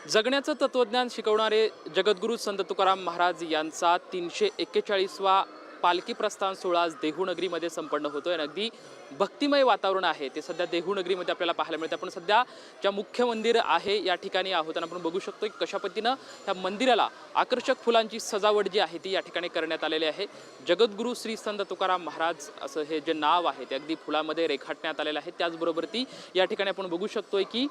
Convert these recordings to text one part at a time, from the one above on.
जगण्याचं तत्त्वज्ञान शिकवणारे जगद्गुरू संत तुकाराम महाराज यांचा 341वा पालखी प्रस्थान सोहळा आज देहूनगरीमध्ये संपन्न होतोय आणि अगदी भक्तिमय वातावरण आहे ते सध्या देहूनगरीमध्ये आपल्याला पाहायला मिळते। आपण सध्या ज्या मुख्य मंदिर आहे या ठिकाणी आहोत आणि आपण बघू शकतो की कशा पद्धतीनं त्या मंदिराला आकर्षक फुलांची सजावट जी आहे ती या ठिकाणी करण्यात आलेली आहे। जगद्गुरू श्री संत तुकाराम महाराज असं हे जे नाव आहे ते अगदी फुलामध्ये रेखाटण्यात आलेलं आहे। त्याचबरोबर ती या ठिकाणी आपण बघू शकतोय की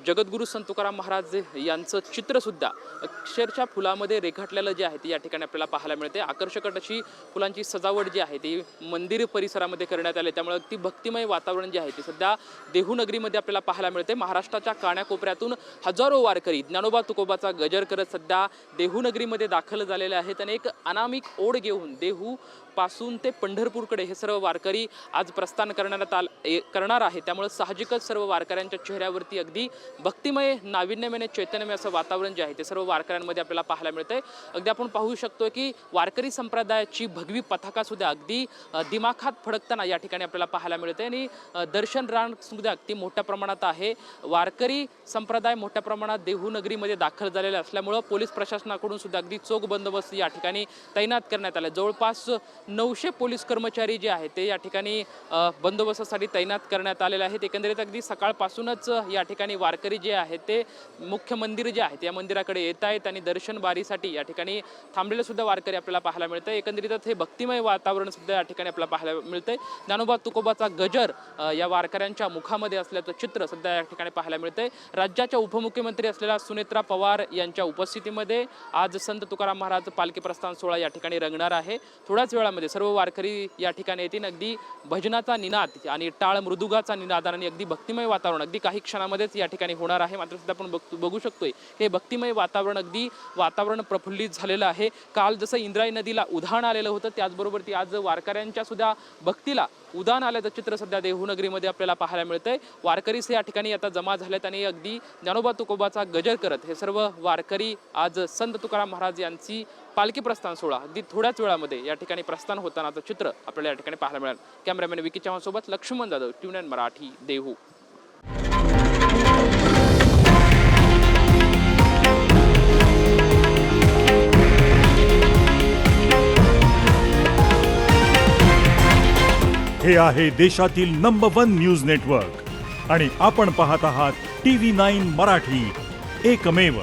जगद्गुरू संत तुकाराम महाराज यांचं चित्र सुद्धा अक्षरशः फुलामध्ये रेखाटलेलं जे आहे ते या ठिकाणी आपल्याला पाहायला मिळते। आकर्षक अशी फुलांची सजावट जी आहे ती मंदिर परिसरामध्ये करण्यात आली, त्यामुळे ती भक्तिमय वातावरण जे आहे ते सध्या देहूनगरीमध्ये आपल्याला पाहायला मिळते। महाराष्ट्राच्या कानाकोपऱ्यातून हजारो वारकरी ज्ञानोबा तुकोबाचा गजर करत सध्या देहूनगरीमध्ये दाखल झालेले आहेत आणि एक अनामिक ओढ घेऊन देहू पासून ते पंढरपूरकडे हे सर्व वारकरी आज प्रस्थान करणार आहे। त्यामुळे साहजिकच सर्व वारकऱ्यांच्या चेहऱ्यावरती अगदी भक्तिमय नाविन्यमय चैतन्यमय असं वातावरण जे आहे ते सर्व वारकऱ्यांमध्ये आपल्याला पाहायला मिळतंय। अगदी आपण पाहू शकतो की वारकरी संप्रदायाची भगवी पताका सुद्धा अगदी दिमाखात फडकताना या ठिकाणी आपल्याला पाहायला मिळते आणि दर्शन रांग सुद्धा अगदी मोठ्या प्रमाणात आहे। वारकरी संप्रदाय मोठ्या प्रमाणात देहूनगरीमध्ये दाखल झालेला असल्यामुळे पोलीस प्रशासनाकडून सुद्धा अगदी चोख बंदोबस्त या ठिकाणी तैनात करण्यात आला। जवळपास 900 पोलीस कर्मचारी जे आहेत ते या ठिकाणी बंदोबस्तासाठी तैनात करण्यात आलेले आहेत। एकंदरीत अगदी सकाळपासूनच या ठिकाणी वारकरी जे आहेत ते मुख्य मंदिर जे आहे त्या मंदिराकडे येत आहेत आणि दर्शन बारीसाठी या ठिकाणी थांबलेले सुद्धा वारकरी आपल्याला पाहायला मिळतं। एकंदरीतच हे भक्तिमय वातावरण सुद्धा या ठिकाणी आपल्याला पाहायला मिळतंय। ज्ञानोबा तुकोबाचा गजर या वारकऱ्यांच्या मुखामध्ये असल्याचं चित्र सध्या या ठिकाणी पाहायला मिळतंय। राज्याच्या उपमुख्यमंत्री असलेल्या सुनेत्रा पवार यांच्या उपस्थितीमध्ये आज संत तुकाराम महाराज पालखी प्रस्थान सोहळा या ठिकाणी रंगणार आहे। थोड्याच वेळामध्ये सर्व वारकरी या ठिकाणी येतील। अगदी भजनाचा निनाद आणि टाळ मृदुगाचा निनाद आणि अगदी भक्तिमय वातावरण अगदी काही क्षणामध्येच या ठिकाणी होणार आहे। मात्र सुद्धा आपण बघू शकतोय हे भक्तिमय वातावरण अगदी वातावरण प्रफुल्लित झालेलं आहे। काल जसं इंद्रायणी नदीला उधाण आलेलं होतं त्याचबरोबर ती आज वारकऱ्यांच्या सुद्धा भक्तीला उधाण आल्याचं चित्र सध्या देहूनगरीमध्ये आपल्याला पाहायला मिळतंय। वारकरीच या ठिकाणी आता जमा झालेत आणि अगदी ज्ञानोबा तुकोबाचा गजर करत हे सर्व वारकरी आज संत तुकाराम महाराज यांची पालखी प्रस्थान सोहळा अगदी थोड्याच वेळामध्ये या ठिकाणी प्रस्थान होतानाचं चित्र आपल्याला या ठिकाणी पाहायला मिळालं। कॅमेरामॅन विकी चव्हाण सोबत लक्ष्मण जाधव, ट्यून मराठी, देहू। हे आहे देशातील नंबर 1 न्यूज नेटवर्क आणि आपण पाहत आहात TV9 मराठी, एकमेव।